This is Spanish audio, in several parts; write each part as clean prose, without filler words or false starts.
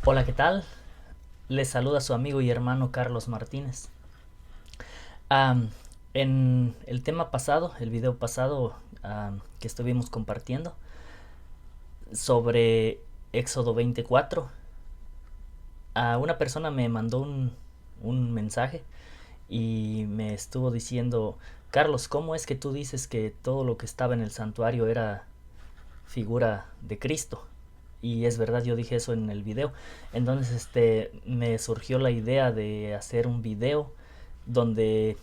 Hola, ¿qué tal? Les saluda su amigo y hermano Carlos Martínez. Am, en el tema pasado, el video pasado que estuvimos compartiendo sobre Éxodo 24, una persona me mandó un mensaje y me estuvo diciendo: Carlos, ¿cómo es que tú dices que todo lo que estaba en el santuario era figura de Cristo? Y es verdad, yo dije eso en el video. Entonces me surgió la idea de hacer un video donde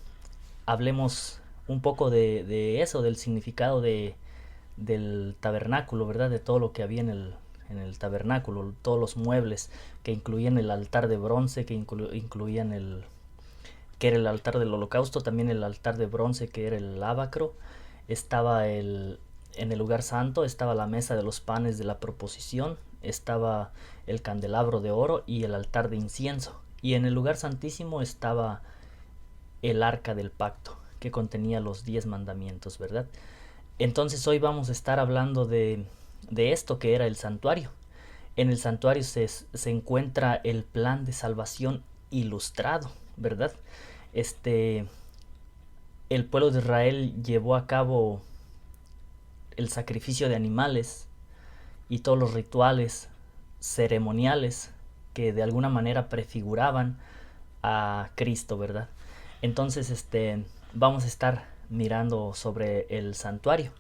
hablemos un poco de eso, del significado del tabernáculo, ¿verdad? De todo lo que había en el tabernáculo, todos los muebles que incluían el altar de bronce, que incluían que era el altar del holocausto, también el altar de bronce que era el lavacro, estaba en el lugar santo, estaba la mesa de los panes de la proposición, estaba el candelabro de oro y el altar de incienso, y en el lugar santísimo estaba el arca del pacto que contenía los 10 mandamientos, ¿verdad? Entonces hoy vamos a estar hablando de esto que era el santuario. En el santuario se encuentra el plan de salvación ilustrado, ¿verdad? Este, el pueblo de Israel llevó a cabo el sacrificio de animales y todos los rituales ceremoniales que de alguna manera prefiguraban a Cristo, ¿verdad? Entonces, vamos a estar mirando sobre el santuario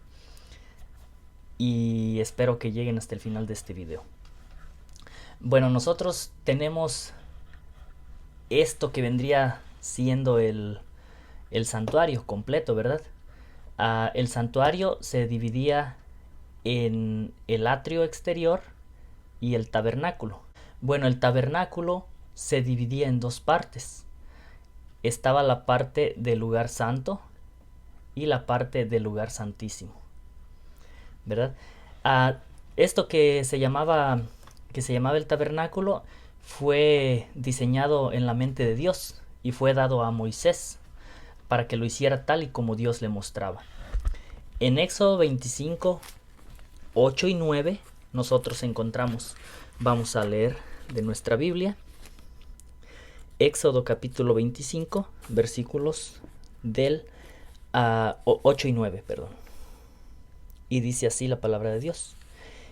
y espero que lleguen hasta el final de este video. Bueno, nosotros tenemos esto que vendría siendo el santuario completo, ¿verdad? El santuario se dividía en el atrio exterior y el tabernáculo. Bueno, el tabernáculo se dividía en dos partes. Estaba la parte del lugar santo y la parte del lugar santísimo, ¿verdad? Ah, esto que se llamaba el tabernáculo fue diseñado en la mente de Dios y fue dado a Moisés para que lo hiciera tal y como Dios le mostraba. En Éxodo 25, 8 y 9 nosotros encontramos, vamos a leer de nuestra Biblia, Éxodo capítulo 25, versículos del 8 y 9, perdón. Y dice así la palabra de Dios: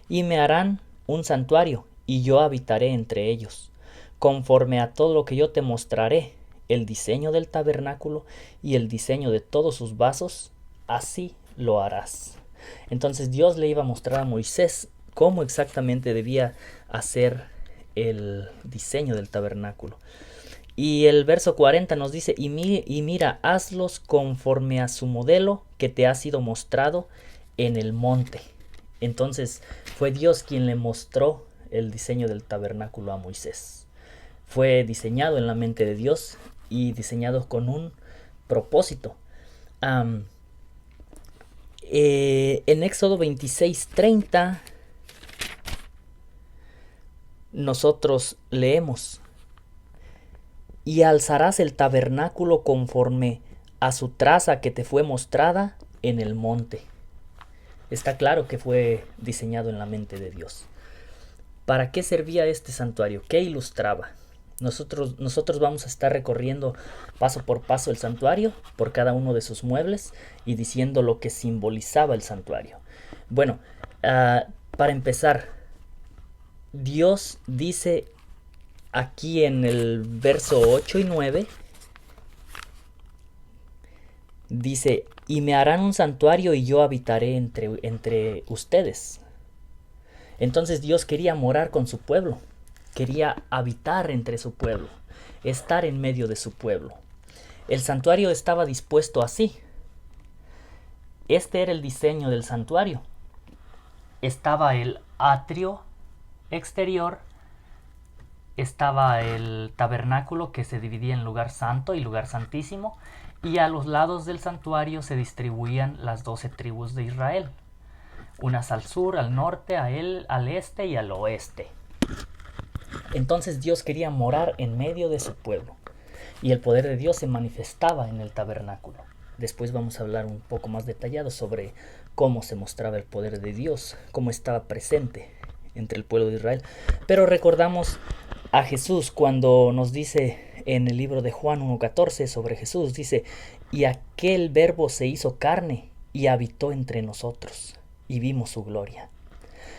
y me harán un santuario, y yo habitaré entre ellos, conforme a todo lo que yo te mostraré, el diseño del tabernáculo y el diseño de todos sus vasos, así lo harás. Entonces Dios le iba a mostrar a Moisés cómo exactamente debía hacer el diseño del tabernáculo. Y el verso 40 nos dice: y mira, hazlos conforme a su modelo que te ha sido mostrado en el monte. Entonces fue Dios quien le mostró el diseño del tabernáculo a Moisés. Fue diseñado en la mente de Dios y diseñado con un propósito. En Éxodo 26:30 nosotros leemos: y alzarás el tabernáculo conforme a su traza que te fue mostrada en el monte. Está claro que fue diseñado en la mente de Dios. ¿Para qué servía este santuario? ¿Qué ilustraba? Nosotros vamos a estar recorriendo paso por paso el santuario, por cada uno de sus muebles, y diciendo lo que simbolizaba el santuario. Bueno, para empezar, Dios dice aquí en el verso 8 y 9, dice: y me harán un santuario y yo habitaré entre ustedes. Entonces Dios quería morar con su pueblo, quería habitar entre su pueblo, estar en medio de su pueblo. El santuario estaba dispuesto así. Este era el diseño del santuario. Estaba el atrio exterior, estaba el tabernáculo que se dividía en lugar santo y lugar santísimo, y a los lados del santuario se distribuían las 12 tribus de Israel, unas al sur, al norte, al este y al oeste. Entonces Dios quería morar en medio de su pueblo, y el poder de Dios se manifestaba en el tabernáculo. Después vamos a hablar un poco más detallado sobre cómo se mostraba el poder de Dios, cómo estaba presente entre el pueblo de Israel. Pero recordamos a Jesús cuando nos dice en el libro de Juan 1:14 sobre Jesús, dice, y aquel verbo se hizo carne y habitó entre nosotros y vimos su gloria.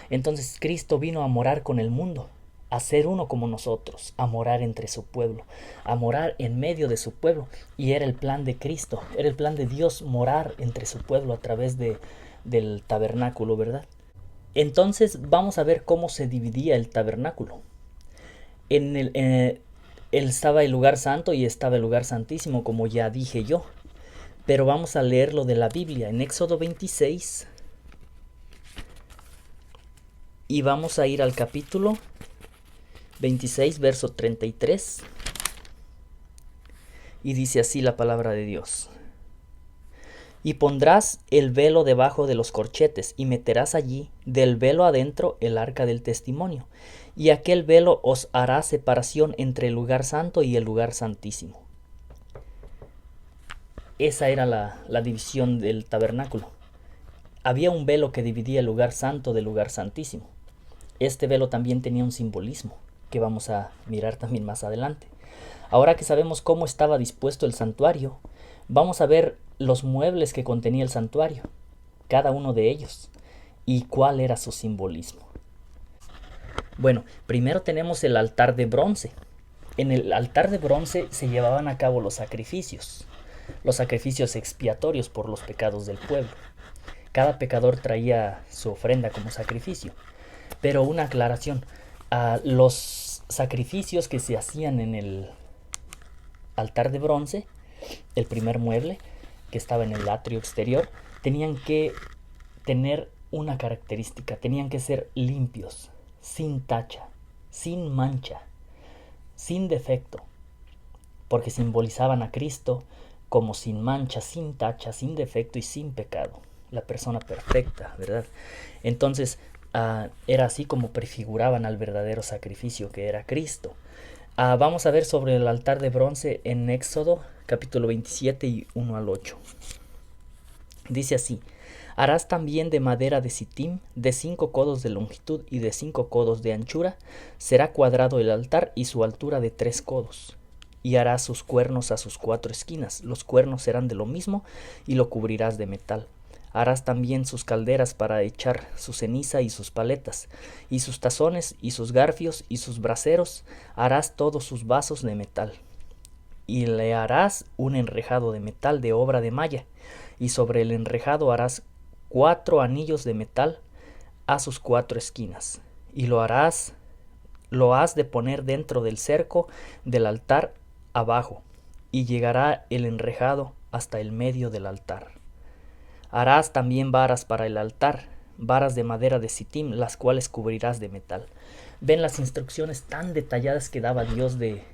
Entonces Cristo vino a morar con el mundo, a ser uno como nosotros, a morar entre su pueblo, a morar en medio de su pueblo. Y era el plan de Cristo, era el plan de Dios morar entre su pueblo a través del tabernáculo, ¿verdad? Entonces vamos a ver cómo se dividía el tabernáculo. Estaba el lugar santo y estaba el lugar santísimo, como ya dije yo. Pero vamos a leer lo de la Biblia en Éxodo 26. Y vamos a ir al capítulo 26, verso 33. Y dice así la palabra de Dios. Y pondrás el velo debajo de los corchetes, y meterás allí del velo adentro el arca del testimonio. Y aquel velo os hará separación entre el lugar santo y el lugar santísimo. Esa era la división del tabernáculo. Había un velo que dividía el lugar santo del lugar santísimo. Este velo también tenía un simbolismo, que vamos a mirar también más adelante. Ahora que sabemos cómo estaba dispuesto el santuario, vamos a ver los muebles que contenía el santuario, cada uno de ellos, y cuál era su simbolismo. Bueno, primero tenemos el altar de bronce. En el altar de bronce se llevaban a cabo los sacrificios expiatorios por los pecados del pueblo. Cada pecador traía su ofrenda como sacrificio. Pero una aclaración, los sacrificios que se hacían en el altar de bronce, el primer mueble que estaba en el atrio exterior, tenían que tener una característica, tenían que ser limpios, sin tacha, sin mancha, sin defecto, porque simbolizaban a Cristo como sin mancha, sin tacha, sin defecto y sin pecado, la persona perfecta, ¿verdad? Entonces, era así como prefiguraban al verdadero sacrificio que era Cristo. Vamos a ver sobre el altar de bronce en Éxodo capítulo 27 y 1 al 8. Dice así: harás también de madera de sitim, de 5 codos de longitud y de 5 codos de anchura. Será cuadrado el altar y su altura de 3 codos. Y harás sus cuernos a sus 4 esquinas. Los cuernos serán de lo mismo y lo cubrirás de metal. Harás también sus calderas para echar su ceniza y sus paletas, y sus tazones y sus garfios y sus braseros. Harás todos sus vasos de metal. Y le harás un enrejado de metal de obra de malla, y sobre el enrejado harás 4 anillos de metal a sus 4 esquinas. Y lo has de poner dentro del cerco del altar abajo, y llegará el enrejado hasta el medio del altar. Harás también varas para el altar, varas de madera de sitim, las cuales cubrirás de metal. Ven las instrucciones tan detalladas que daba Dios de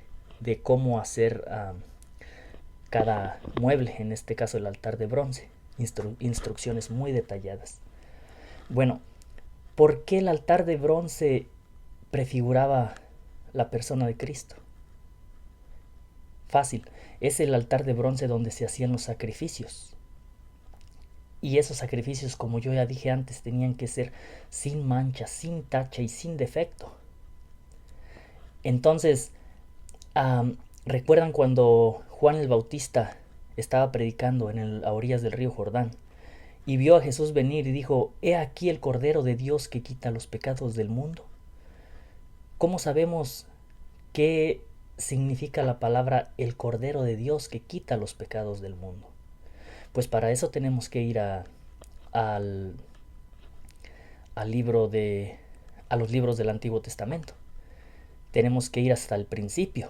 cómo hacer cada mueble, en este caso el altar de bronce. Instrucciones muy detalladas. Bueno, ¿por qué el altar de bronce prefiguraba la persona de Cristo? Fácil, es el altar de bronce donde se hacían los sacrificios. Y esos sacrificios, como yo ya dije antes, tenían que ser sin mancha, sin tacha y sin defecto. Entonces, ¿recuerdan cuando Juan el Bautista estaba predicando a orillas del río Jordán y vio a Jesús venir y dijo: he aquí el Cordero de Dios que quita los pecados del mundo? ¿Cómo sabemos qué significa la palabra el Cordero de Dios que quita los pecados del mundo? Pues para eso tenemos que ir a los libros del Antiguo Testamento. Tenemos que ir hasta el principio,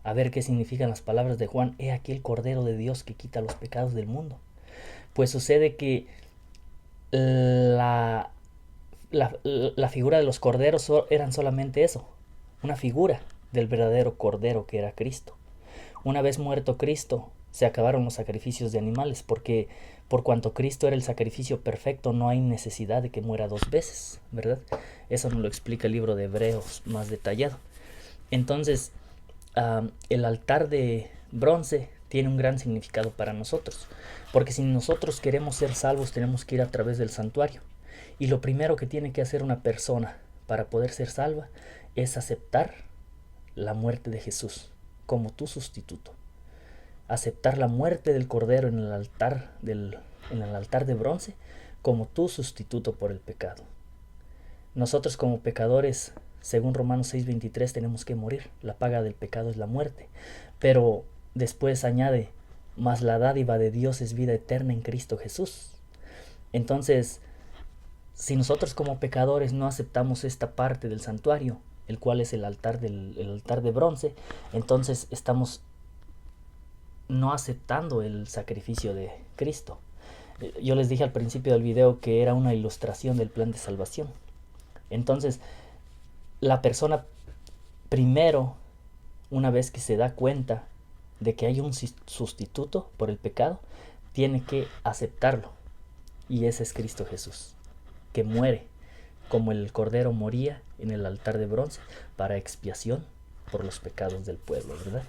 a ver qué significan las palabras de Juan: he aquí el Cordero de Dios que quita los pecados del mundo. Pues sucede que la figura de los corderos eran solamente eso, una figura del verdadero Cordero que era Cristo. Una vez muerto Cristo, se acabaron los sacrificios de animales, porque por cuanto Cristo era el sacrificio perfecto, no hay necesidad de que muera 2 veces, ¿verdad? Eso nos lo explica el libro de Hebreos más detallado. Entonces, el altar de bronce tiene un gran significado para nosotros, porque si nosotros queremos ser salvos, tenemos que ir a través del santuario. Y lo primero que tiene que hacer una persona para poder ser salva es aceptar la muerte de Jesús como tu sustituto. Aceptar la muerte del Cordero en el altar de bronce como tu sustituto por el pecado. Nosotros como pecadores, según Romanos 6:23, tenemos que morir. La paga del pecado es la muerte. Pero después añade, mas la dádiva de Dios es vida eterna en Cristo Jesús. Entonces, si nosotros como pecadores no aceptamos esta parte del santuario, el cual es el altar de bronce, entonces estamos no aceptando el sacrificio de Cristo. Yo les dije al principio del video que era una ilustración del plan de salvación. Entonces, la persona primero, una vez que se da cuenta de que hay un sustituto por el pecado, tiene que aceptarlo. Y ese es Cristo Jesús, que muere como el Cordero moría en el altar de bronce para expiación por los pecados del pueblo, ¿verdad?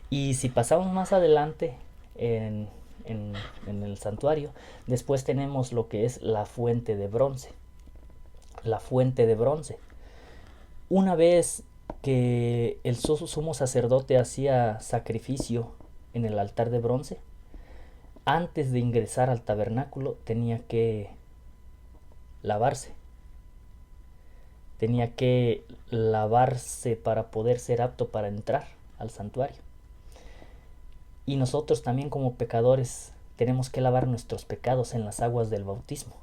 Y si pasamos más adelante en el santuario, después tenemos lo que es la fuente de bronce. La fuente de bronce. Una vez que el sumo sacerdote hacía sacrificio en el altar de bronce, antes de ingresar al tabernáculo tenía que lavarse. Tenía que lavarse para poder ser apto para entrar al santuario. Y nosotros también como pecadores tenemos que lavar nuestros pecados en las aguas del bautismo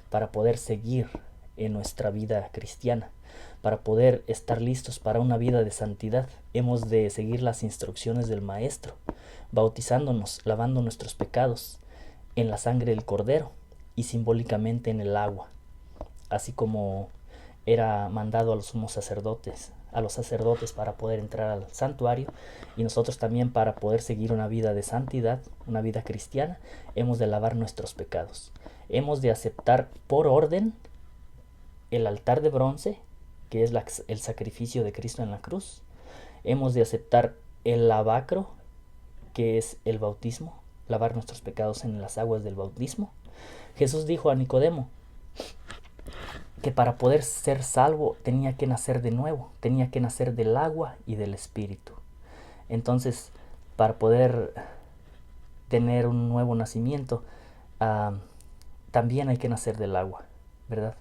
para poder seguir en nuestra vida cristiana, para poder estar listos para una vida de santidad. Hemos de seguir las instrucciones del Maestro, bautizándonos, lavando nuestros pecados en la sangre del Cordero y simbólicamente en el agua, así como era mandado a los sumos sacerdotes, a los sacerdotes para poder entrar al santuario, y nosotros también para poder seguir una vida de santidad, una vida cristiana, hemos de lavar nuestros pecados. Hemos de aceptar por orden el altar de bronce, que es el sacrificio de Cristo en la cruz. Hemos de aceptar el lavacro, que es el bautismo, lavar nuestros pecados en las aguas del bautismo. Jesús dijo a Nicodemo que para poder ser salvo tenía que nacer de nuevo, tenía que nacer del agua y del espíritu. Entonces, para poder tener un nuevo nacimiento, también hay que nacer del agua, ¿verdad?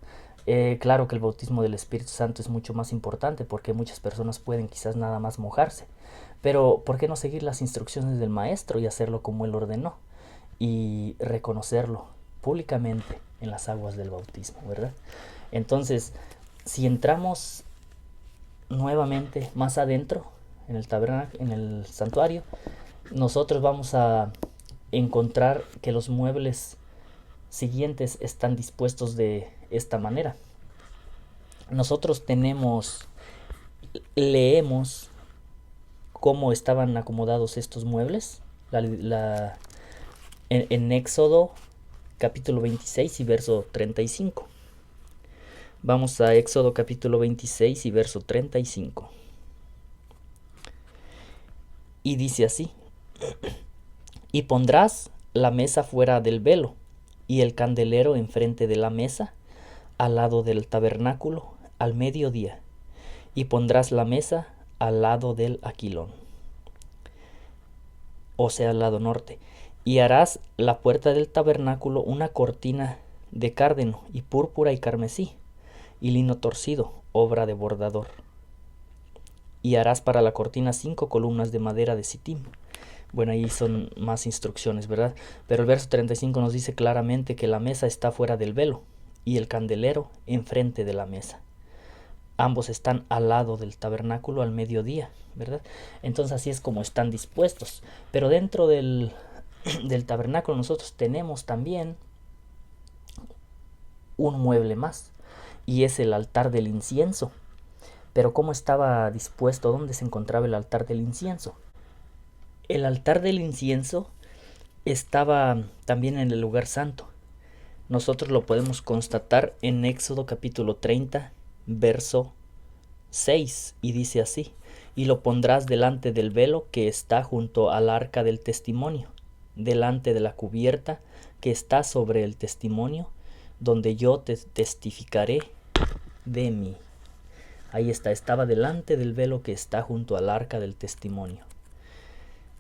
Claro que el bautismo del Espíritu Santo es mucho más importante porque muchas personas pueden quizás nada más mojarse, pero ¿por qué no seguir las instrucciones del Maestro y hacerlo como Él ordenó y reconocerlo públicamente en las aguas del bautismo, ¿verdad? Entonces, si entramos nuevamente más adentro en el tabernáculo, en el santuario, nosotros vamos a encontrar que los muebles siguientes están dispuestos de esta manera. Nosotros leemos cómo estaban acomodados estos muebles en Éxodo capítulo 26 y verso 35. Vamos a Éxodo capítulo 26 y verso 35. Y dice así: y pondrás la mesa fuera del velo, y el candelero enfrente de la mesa, al lado del tabernáculo, al mediodía, y pondrás la mesa al lado del aquilón, o sea, al lado norte, y harás la puerta del tabernáculo una cortina de cárdeno, y púrpura y carmesí, y lino torcido, obra de bordador. Y harás para la cortina 5 columnas de madera de sitim. Bueno, ahí son más instrucciones, ¿verdad? Pero el verso 35 nos dice claramente que la mesa está fuera del velo y el candelero enfrente de la mesa. Ambos están al lado del tabernáculo al mediodía, ¿verdad? Entonces así es como están dispuestos. Pero dentro del tabernáculo nosotros tenemos también un mueble más, y es el altar del incienso. Pero ¿cómo estaba dispuesto? ¿Dónde se encontraba el altar del incienso? El altar del incienso estaba también en el lugar santo. Nosotros lo podemos constatar en Éxodo capítulo 30, verso 6, y dice así: y lo pondrás delante del velo que está junto al arca del testimonio, delante de la cubierta que está sobre el testimonio, donde yo te testificaré de mí. Ahí está, estaba delante del velo que está junto al arca del testimonio.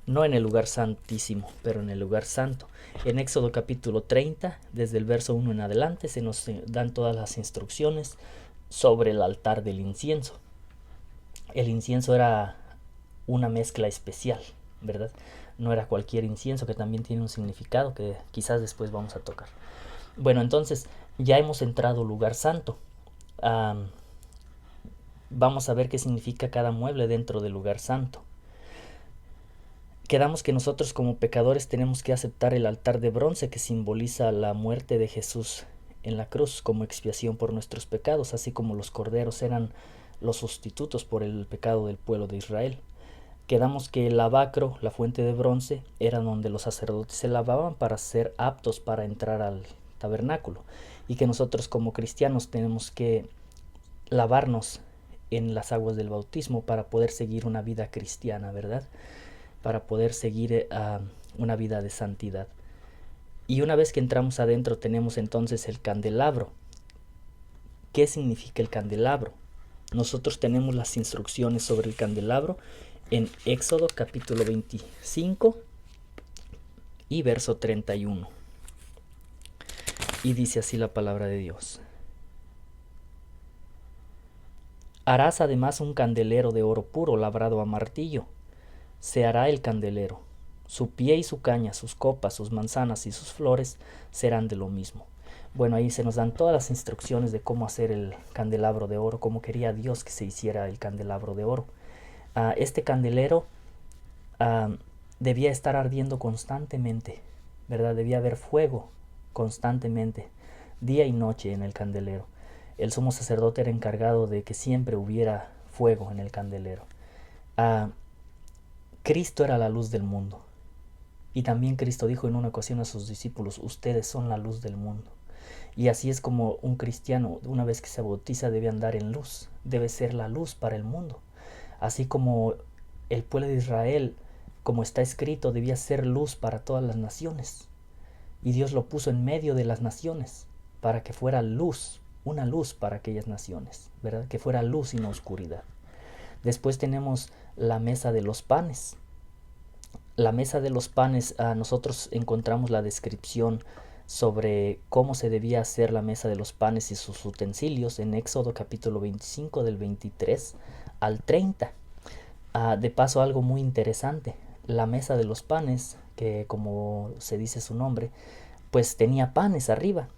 No en el lugar santísimo, pero en el lugar santo. En Éxodo capítulo 30, desde el verso 1 en adelante, se nos dan todas las instrucciones sobre el altar del incienso. El incienso era una mezcla especial, ¿verdad? No era cualquier incienso, que también tiene un significado que quizás después vamos a tocar. Bueno, entonces ya hemos entrado al lugar santo. Vamos a ver qué significa cada mueble dentro del lugar santo. Quedamos que nosotros como pecadores tenemos que aceptar el altar de bronce que simboliza la muerte de Jesús en la cruz como expiación por nuestros pecados, así como los corderos eran los sustitutos por el pecado del pueblo de Israel. Quedamos que el lavacro, la fuente de bronce, era donde los sacerdotes se lavaban para ser aptos para entrar al tabernáculo, y que nosotros como cristianos tenemos que lavarnos en las aguas del bautismo para poder seguir una vida cristiana, ¿verdad? Para poder seguir una vida de santidad. Y una vez que entramos adentro tenemos entonces el candelabro. ¿Qué significa el candelabro? Nosotros tenemos las instrucciones sobre el candelabro en Éxodo capítulo 25 y verso 31. Y dice así la palabra de Dios. Harás además un candelero de oro puro labrado a martillo. Se hará el candelero. Su pie y su caña, sus copas, sus manzanas y sus flores serán de lo mismo. Bueno, ahí se nos dan todas las instrucciones de cómo hacer el candelabro de oro, cómo quería Dios que se hiciera el candelabro de oro. Este candelero debía estar ardiendo constantemente, ¿verdad? Debía haber fuego constantemente, día y noche en el candelero. El sumo sacerdote era encargado de que siempre hubiera fuego en el candelero. Cristo era la luz del mundo. Y también Cristo dijo en una ocasión a sus discípulos, ustedes son la luz del mundo. Y así es como un cristiano, una vez que se bautiza, debe andar en luz, debe ser la luz para el mundo. Así como el pueblo de Israel, como está escrito, debía ser luz para todas las naciones. Y Dios lo puso en medio de las naciones para que fuera luz, una luz para aquellas naciones, ¿verdad? Que fuera luz y no oscuridad. Después tenemos la mesa de los panes. La mesa de los panes, nosotros encontramos la descripción sobre cómo se debía hacer la mesa de los panes y sus utensilios en Éxodo capítulo 25 del 23 al 30. De paso, algo muy interesante, la mesa de los panes, que como se dice su nombre, pues tenía panes arriba,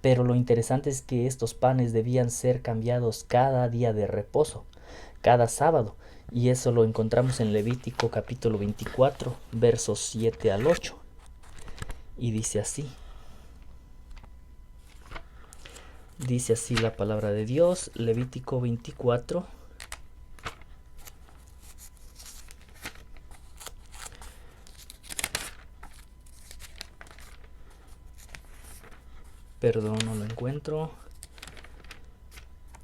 pero lo interesante es que estos panes debían ser cambiados cada día de reposo, cada sábado, y eso lo encontramos en Levítico capítulo 24, versos 7 al 8, y dice así la palabra de Dios, Levítico 24, perdón, no lo encuentro,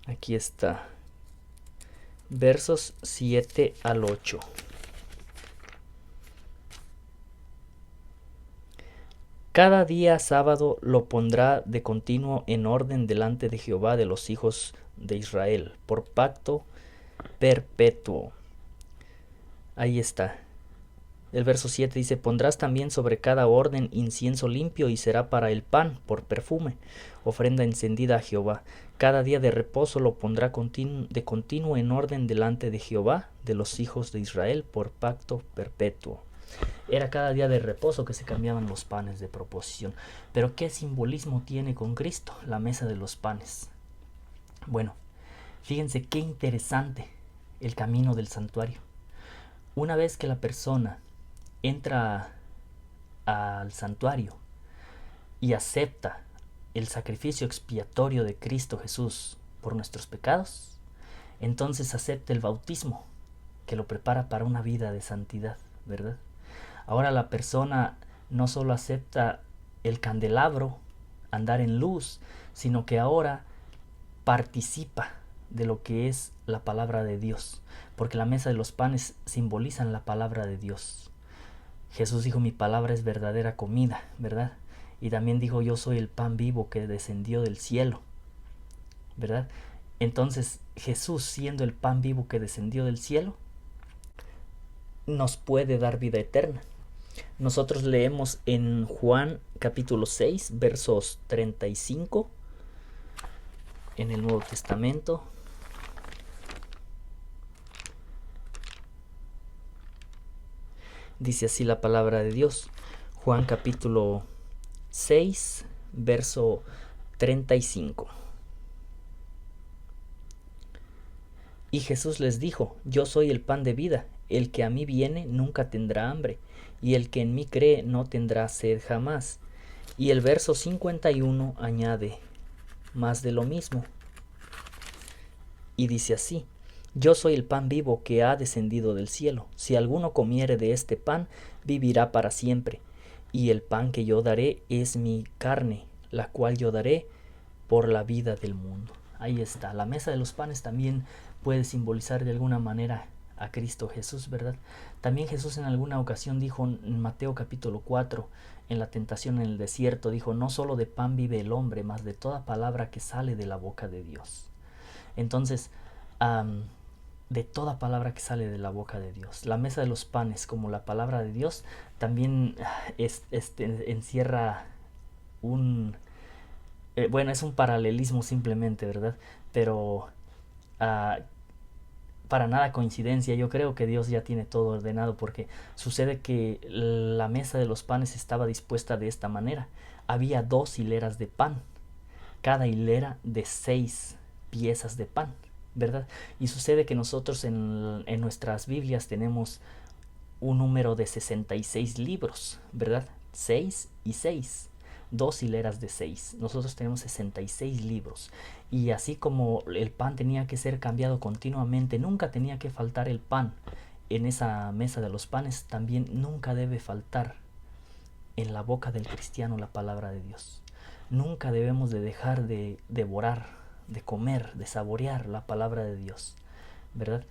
aquí está, versos 7 al 8. Cada día sábado lo pondrá de continuo en orden delante de Jehová de los hijos de Israel, por pacto perpetuo. Ahí está. El verso 7 dice, pondrás también sobre cada orden incienso limpio y será para el pan por perfume, ofrenda encendida a Jehová. Cada día de reposo lo pondrá de continuo en orden delante de Jehová de los hijos de Israel por pacto perpetuo. Era cada día de reposo que se cambiaban los panes de proposición. Pero ¿qué simbolismo tiene con Cristo la mesa de los panes? Bueno, fíjense qué interesante el camino del santuario. Una vez que la persona entra al santuario y acepta el sacrificio expiatorio de Cristo Jesús por nuestros pecados, entonces acepta el bautismo que lo prepara para una vida de santidad, ¿verdad? Ahora la persona no solo acepta el candelabro, andar en luz, sino que ahora participa de lo que es la palabra de Dios, porque la mesa de los panes simbolizan la palabra de Dios. Jesús dijo, mi palabra es verdadera comida, ¿verdad? Y también dijo, yo soy el pan vivo que descendió del cielo, ¿verdad? Entonces Jesús, siendo el pan vivo que descendió del cielo, nos puede dar vida eterna. Nosotros leemos en Juan capítulo 6, versos 35, en el Nuevo Testamento. Dice así la palabra de Dios. Juan capítulo 6, verso 35. Y Jesús les dijo: Yo soy el pan de vida. El que a mí viene nunca tendrá hambre, y el que en mí cree no tendrá sed jamás. Y el verso 51 añade más de lo mismo. Y dice así: Yo soy el pan vivo que ha descendido del cielo. Si alguno comiere de este pan, vivirá para siempre. Y el pan que yo daré es mi carne, la cual yo daré por la vida del mundo. Ahí está. La mesa de los panes también puede simbolizar de alguna manera a Cristo Jesús, ¿verdad? También Jesús en alguna ocasión dijo en Mateo capítulo 4, en la tentación en el desierto, dijo: No solo de pan vive el hombre, mas de toda palabra que sale de la boca de Dios. Entonces, de toda palabra que sale de la boca de Dios. La mesa de los panes, como la palabra de Dios, también encierra un... bueno, es un paralelismo simplemente, ¿verdad? Pero para nada coincidencia, yo creo que Dios ya tiene todo ordenado, porque sucede que la mesa de los panes estaba dispuesta de esta manera. Había 2 hileras de pan, cada hilera de 6 piezas de pan, ¿verdad? Y sucede que nosotros en nuestras Biblias tenemos un número de 66 libros, ¿verdad? 6 y 6, 2 hileras de 6. Nosotros tenemos 66 libros. Y así como el pan tenía que ser cambiado continuamente, nunca tenía que faltar el pan en esa mesa de los panes, también nunca debe faltar en la boca del cristiano la palabra de Dios. Nunca debemos de dejar de devorar, de comer, de saborear la palabra de Dios, ¿verdad?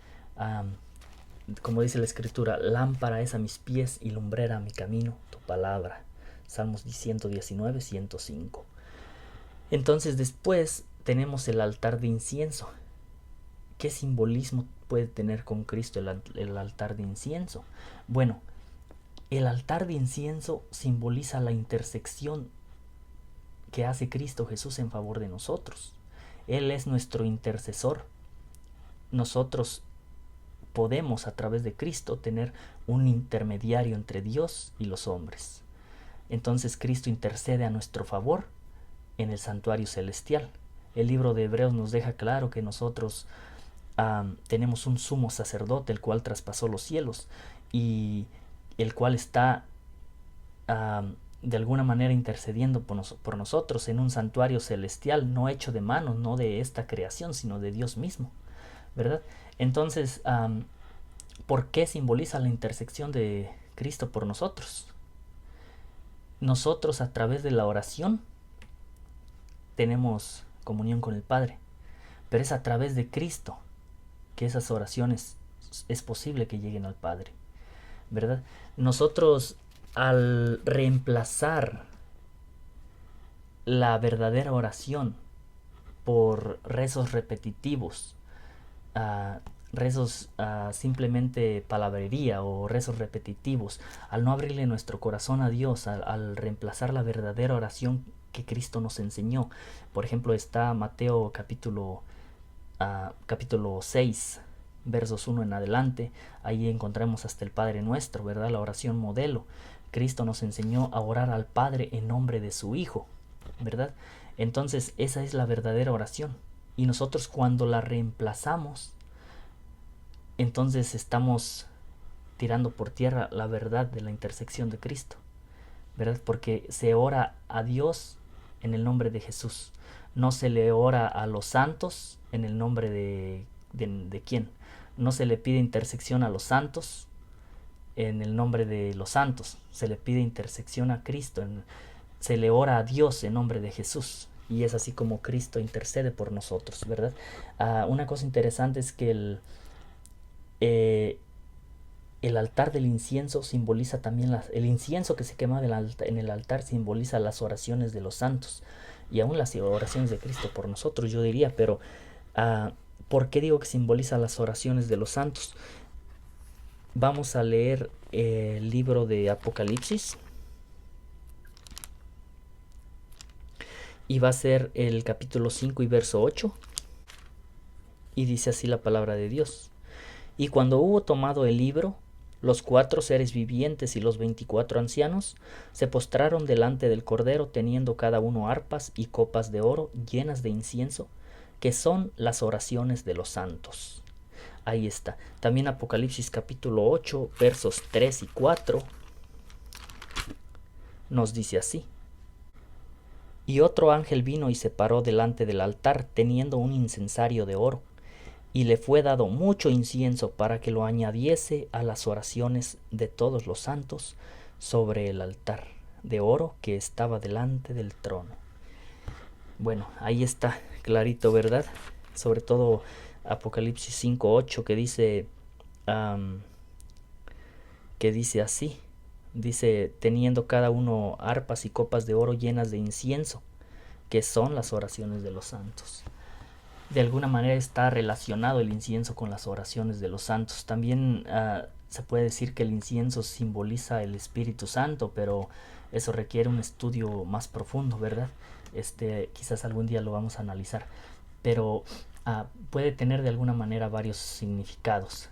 Como dice la escritura: lámpara es a mis pies y lumbrera a mi camino tu palabra. Salmos 119, 105. Entonces después tenemos el altar de incienso. ¿Qué simbolismo puede tener con Cristo el altar de incienso? Bueno, el altar de incienso simboliza la intersección que hace Cristo Jesús en favor de nosotros. Él es nuestro intercesor. Nosotros podemos, a través de Cristo, tener un intermediario entre Dios y los hombres. Entonces Cristo intercede a nuestro favor en el santuario celestial. El libro de Hebreos nos deja claro que nosotros tenemos un sumo sacerdote, el cual traspasó los cielos y el cual está de alguna manera intercediendo por nosotros en un santuario celestial, no hecho de manos, no de esta creación, sino de Dios mismo, ¿verdad? Entonces, ¿por qué simboliza la intersección de Cristo por nosotros? Nosotros, a través de la oración, tenemos comunión con el Padre, pero es a través de Cristo que esas oraciones es posible que lleguen al Padre, ¿verdad? Nosotros, al reemplazar la verdadera oración por rezos repetitivos, rezos simplemente palabrería o rezos repetitivos, al no abrirle nuestro corazón a Dios, al reemplazar la verdadera oración que Cristo nos enseñó. Por ejemplo, está Mateo capítulo 6, versos 1 en adelante. Ahí encontramos hasta el Padre Nuestro, ¿verdad? La oración modelo. Cristo nos enseñó a orar al Padre en nombre de su Hijo, ¿verdad? Entonces esa es la verdadera oración. Y nosotros, cuando la reemplazamos, entonces estamos tirando por tierra la verdad de la intersección de Cristo, ¿verdad? Porque se ora a Dios en el nombre de Jesús. No se le ora a los santos en el nombre de ¿quién? No se le pide intersección a los santos en el nombre de los santos. Se le pide intersección a Cristo. Se le ora a Dios en nombre de Jesús. Y es así como Cristo intercede por nosotros, ¿verdad? Una cosa interesante es que el altar del incienso simboliza también el incienso que se quema en el altar simboliza las oraciones de los santos y aún las oraciones de Cristo por nosotros, yo diría. Pero Ah, ¿Por qué digo que simboliza las oraciones de los santos? Vamos a leer el libro de Apocalipsis y va a ser el capítulo 5 y verso 8 y dice así la palabra de Dios. Y cuando hubo tomado el libro, los 4 seres vivientes y los 24 ancianos se postraron delante del Cordero teniendo cada uno arpas y copas de oro llenas de incienso, que son las oraciones de los santos. Ahí está. También Apocalipsis capítulo 8 versos 3 y 4 nos dice así. Y otro ángel vino y se paró delante del altar teniendo un incensario de oro, y le fue dado mucho incienso para que lo añadiese a las oraciones de todos los santos sobre el altar de oro que estaba delante del trono. Bueno, ahí está clarito, ¿verdad? Sobre todo Apocalipsis 5:8 que dice así. Dice, teniendo cada uno arpas y copas de oro llenas de incienso, que son las oraciones de los santos. De alguna manera está relacionado el incienso con las oraciones de los santos. También se puede decir que el incienso simboliza el Espíritu Santo, pero eso requiere un estudio más profundo, ¿verdad? Quizás algún día lo vamos a analizar. Pero puede tener de alguna manera varios significados.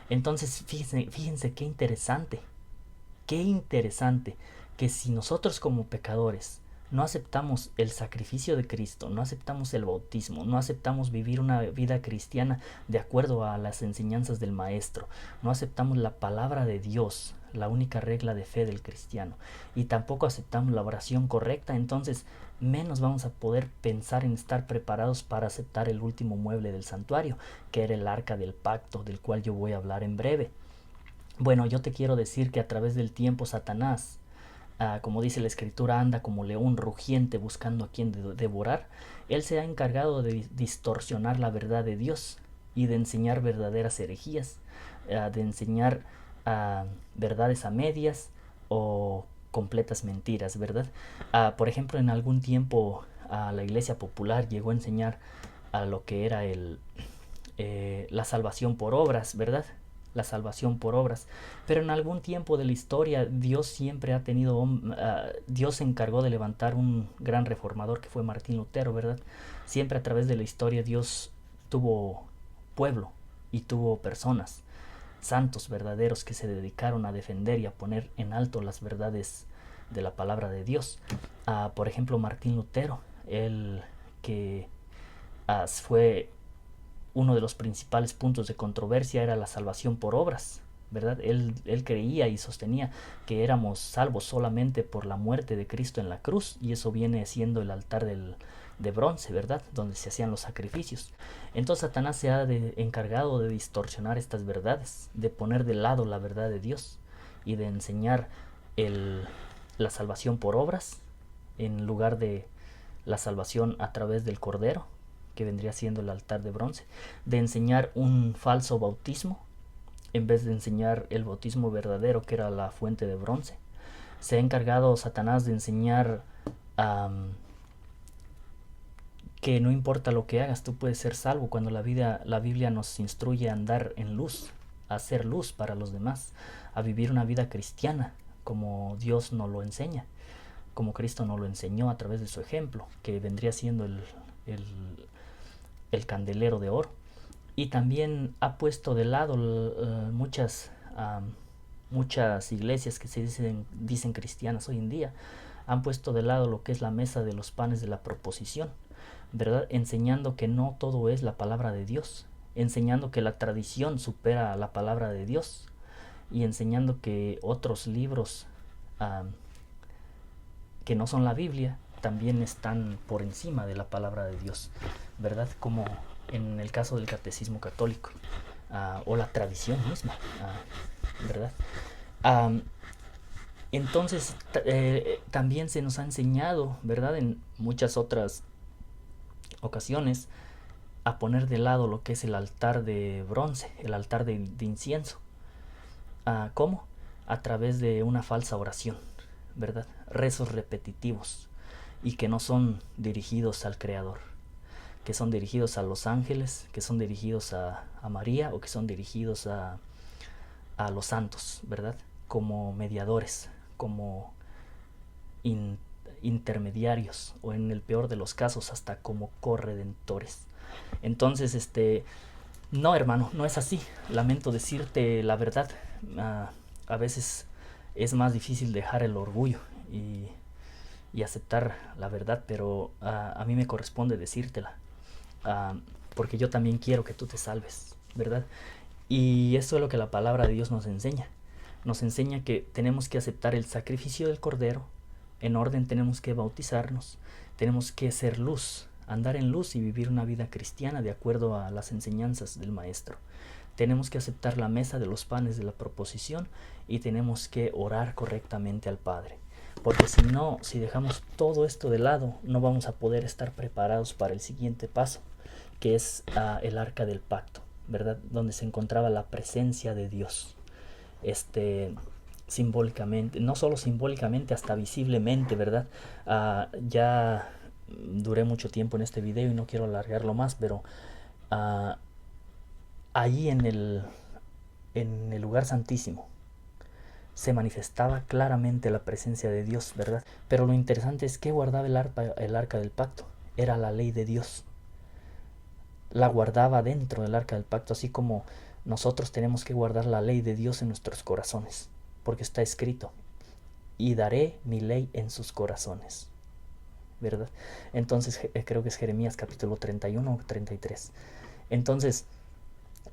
Entonces, fíjense qué interesante que si nosotros como pecadores no aceptamos el sacrificio de Cristo, no aceptamos el bautismo, no aceptamos vivir una vida cristiana de acuerdo a las enseñanzas del Maestro, no aceptamos la palabra de Dios, la única regla de fe del cristiano, y tampoco aceptamos la oración correcta, entonces menos vamos a poder pensar en estar preparados para aceptar el último mueble del santuario, que era el arca del pacto, del cual yo voy a hablar en breve. Bueno, yo te quiero decir que a través del tiempo Satanás, como dice la escritura, anda como león rugiente buscando a quien devorar. Él se ha encargado de distorsionar la verdad de Dios y de enseñar verdaderas herejías, de enseñar verdades a medias o completas mentiras, ¿verdad? Por ejemplo, en algún tiempo la iglesia popular llegó a enseñar a lo que era la salvación por obras, ¿verdad? La salvación por obras. Pero en algún tiempo de la historia Dios siempre ha tenido, Dios se encargó de levantar un gran reformador que fue Martín Lutero, ¿verdad? Siempre a través de la historia Dios tuvo pueblo y tuvo personas, santos verdaderos que se dedicaron a defender y a poner en alto las verdades de la palabra de Dios. Por ejemplo, Martín Lutero, él que fue uno de los principales puntos de controversia era la salvación por obras, ¿verdad? Él creía y sostenía que éramos salvos solamente por la muerte de Cristo en la cruz, y eso viene siendo el altar de bronce, ¿verdad? Donde se hacían los sacrificios. Entonces Satanás se ha encargado de distorsionar estas verdades, de poner de lado la verdad de Dios y de enseñar la salvación por obras en lugar de la salvación a través del Cordero, que vendría siendo el altar de bronce, de enseñar un falso bautismo en vez de enseñar el bautismo verdadero, que era la fuente de bronce. Se ha encargado Satanás de enseñar que no importa lo que hagas, tú puedes ser salvo, cuando la Biblia nos instruye a andar en luz, a hacer luz para los demás, a vivir una vida cristiana como Dios nos lo enseña, como Cristo nos lo enseñó a través de su ejemplo, que vendría siendo el candelero de oro. Y también ha puesto de lado muchas iglesias que se dicen cristianas hoy en día, han puesto de lado lo que es la mesa de los panes de la proposición, ¿verdad? Enseñando que no todo es la palabra de Dios, enseñando que la tradición supera a la palabra de Dios, y enseñando que otros libros que no son la Biblia también están por encima de la palabra de Dios, ¿verdad? Como en el caso del catecismo católico, o la tradición misma, ¿verdad? Entonces también se nos ha enseñado, ¿verdad? En muchas otras ocasiones, a poner de lado lo que es el altar de bronce, el altar de incienso. ¿Cómo? A través de una falsa oración, ¿verdad? Rezos repetitivos y que no son dirigidos al Creador. que son dirigidos a los ángeles, que son dirigidos a María o que son dirigidos a los santos, ¿verdad? Como mediadores, como intermediarios o en el peor de los casos hasta como corredentores. Entonces, no, hermano, no es así. Lamento decirte la verdad. A veces es más difícil dejar el orgullo y aceptar la verdad, pero a mí me corresponde decírtela, porque yo también quiero que tú te salves, ¿verdad? Y esto es lo que la palabra de Dios nos enseña. Nos enseña que tenemos que aceptar el sacrificio del Cordero. En orden tenemos que bautizarnos, tenemos que ser luz, andar en luz y vivir una vida cristiana de acuerdo a las enseñanzas del Maestro. Tenemos que aceptar la mesa de los panes de la proposición y tenemos que orar correctamente al Padre. Porque si no, si dejamos todo esto de lado, no vamos a poder estar preparados para el siguiente paso, que es el arca del pacto, ¿verdad? Donde se encontraba la presencia de Dios. Simbólicamente, no solo simbólicamente, hasta visiblemente, ¿verdad? Ya duré mucho tiempo en este video y no quiero alargarlo más, pero allí en el lugar santísimo se manifestaba claramente la presencia de Dios, ¿verdad? Pero lo interesante es que guardaba el arca del pacto. Era la ley de Dios. La guardaba dentro del arca del pacto, así como nosotros tenemos que guardar la ley de Dios en nuestros corazones, porque está escrito: y daré mi ley en sus corazones, ¿verdad? Entonces creo que es Jeremías capítulo 31 o 33. Entonces,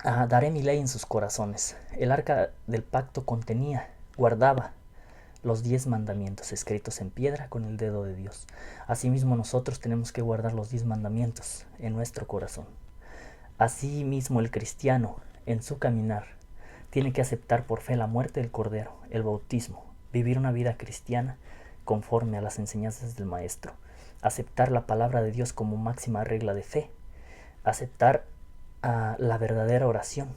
daré mi ley en sus corazones. El arca del pacto guardaba los 10 mandamientos escritos en piedra con el dedo de Dios. Asimismo, nosotros tenemos que guardar los 10 mandamientos en nuestro corazón. Asimismo, el cristiano, en su caminar, tiene que aceptar por fe la muerte del Cordero, el bautismo, vivir una vida cristiana conforme a las enseñanzas del Maestro, aceptar la palabra de Dios como máxima regla de fe, aceptar la verdadera oración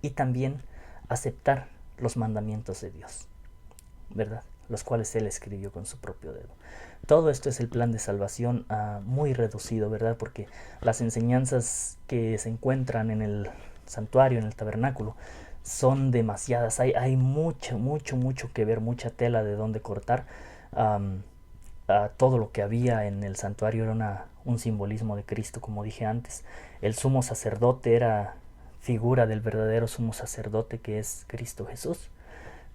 y también aceptar los mandamientos de Dios, ¿verdad? Los cuales Él escribió con su propio dedo. Todo esto es el plan de salvación muy reducido, ¿verdad? Porque las enseñanzas que se encuentran en el santuario, en el tabernáculo, son demasiadas. Hay mucho que ver, mucha tela de donde cortar. Todo lo que había en el santuario era un simbolismo de Cristo, como dije antes. El sumo sacerdote era figura del verdadero sumo sacerdote, que es Cristo Jesús.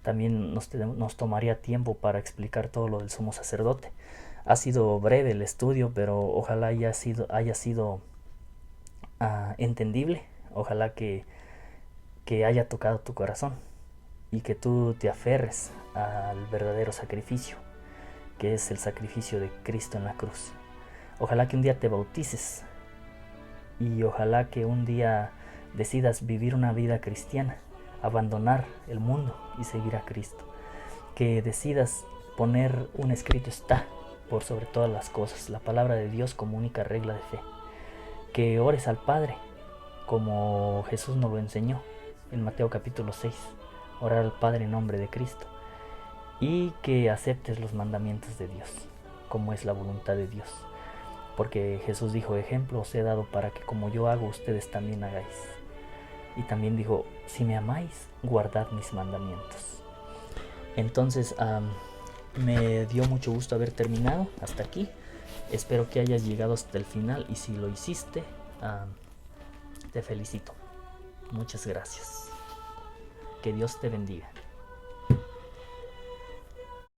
También nos tomaría tiempo para explicar todo lo del sumo sacerdote. Ha sido breve el estudio, pero ojalá haya sido entendible. Ojalá que haya tocado tu corazón y que tú te aferres al verdadero sacrificio, que es el sacrificio de Cristo en la cruz. Ojalá que un día te bautices y ojalá que un día decidas vivir una vida cristiana, abandonar el mundo y seguir a Cristo. Que decidas poner un escrito está por sobre todas las cosas, la palabra de Dios como única regla de fe. Que ores al Padre como Jesús nos lo enseñó en Mateo capítulo 6, orar al Padre en nombre de Cristo. Y que aceptes los mandamientos de Dios, como es la voluntad de Dios. Porque Jesús dijo: ejemplo os he dado para que como yo hago, ustedes también hagáis. Y también dijo: si me amáis, guardad mis mandamientos. Entonces, me dio mucho gusto haber terminado hasta aquí. Espero que hayas llegado hasta el final y si lo hiciste, te felicito. Muchas gracias. Que Dios te bendiga.